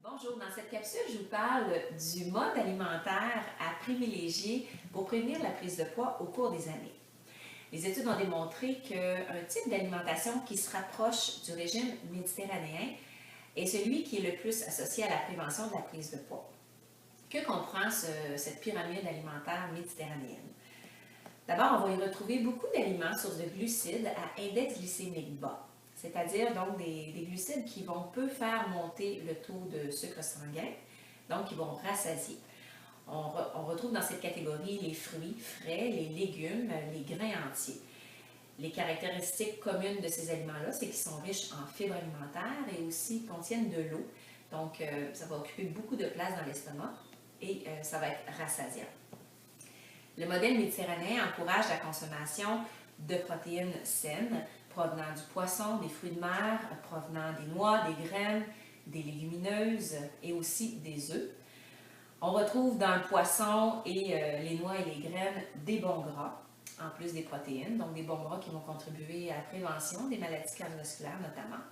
Bonjour, dans cette capsule, je vous parle du mode alimentaire à privilégier pour prévenir la prise de poids au cours des années. Les études ont démontré qu'un type d'alimentation qui se rapproche du régime méditerranéen est celui qui est le plus associé à la prévention de la prise de poids. Que comprend cette pyramide alimentaire méditerranéenne? D'abord, on va y retrouver beaucoup d'aliments sources de glucides à index glycémique bas, c'est-à-dire donc des glucides qui vont peu faire monter le taux de sucre sanguin, donc qui vont rassasier. On retrouve dans cette catégorie les fruits frais, les légumes, les grains entiers. Les caractéristiques communes de ces aliments-là, c'est qu'ils sont riches en fibres alimentaires et aussi contiennent de l'eau. Donc, ça va occuper beaucoup de place dans l'estomac et ça va être rassasiant. Le modèle méditerranéen encourage la consommation de protéines saines provenant du poisson, des fruits de mer, provenant des noix, des graines, des légumineuses et aussi des œufs. On retrouve dans le poisson et les noix et les graines des bons gras, en plus des protéines, donc des bons gras qui vont contribuer à la prévention des maladies cardiovasculaires notamment.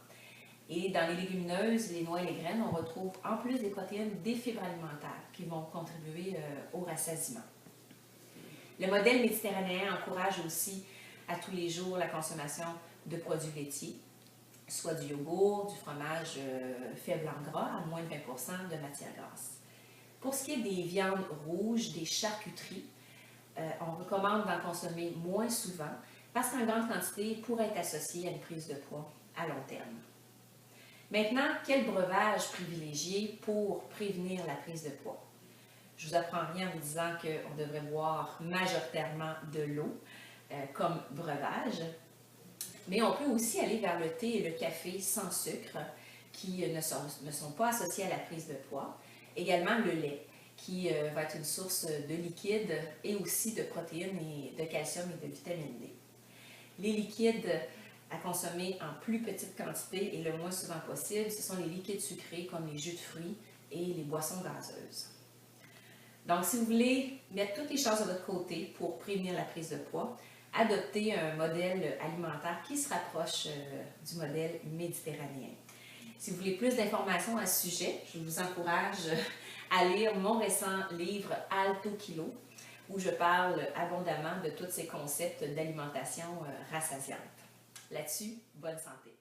Et dans les légumineuses, les noix et les graines, on retrouve en plus des protéines des fibres alimentaires qui vont contribuer au rassasiement. Le modèle méditerranéen encourage aussi à tous les jours la consommation de produits laitiers, soit du yogourt, du fromage faible en gras, à moins de 20% de matière grasse. Pour ce qui est des viandes rouges, des charcuteries, on recommande d'en consommer moins souvent parce qu'en grande quantité pourrait être associée à une prise de poids à long terme. Maintenant, quel breuvage privilégier pour prévenir la prise de poids? Je ne vous apprends rien en vous disant qu'on devrait boire majoritairement de l'eau comme breuvage, mais on peut aussi aller vers le thé et le café sans sucre qui ne sont pas associés à la prise de poids. Également le lait qui va être une source de liquide et aussi de protéines et de calcium et de vitamine D. Les liquides à consommer en plus petite quantité et le moins souvent possible, ce sont les liquides sucrés comme les jus de fruits et les boissons gazeuses. Donc, si vous voulez mettre toutes les chances de votre côté pour prévenir la prise de poids, adoptez un modèle alimentaire qui se rapproche du modèle méditerranéen. Si vous voulez plus d'informations à ce sujet, je vous encourage à lire mon récent livre Alto Kilo, où je parle abondamment de tous ces concepts d'alimentation rassasiante. Là-dessus, bonne santé!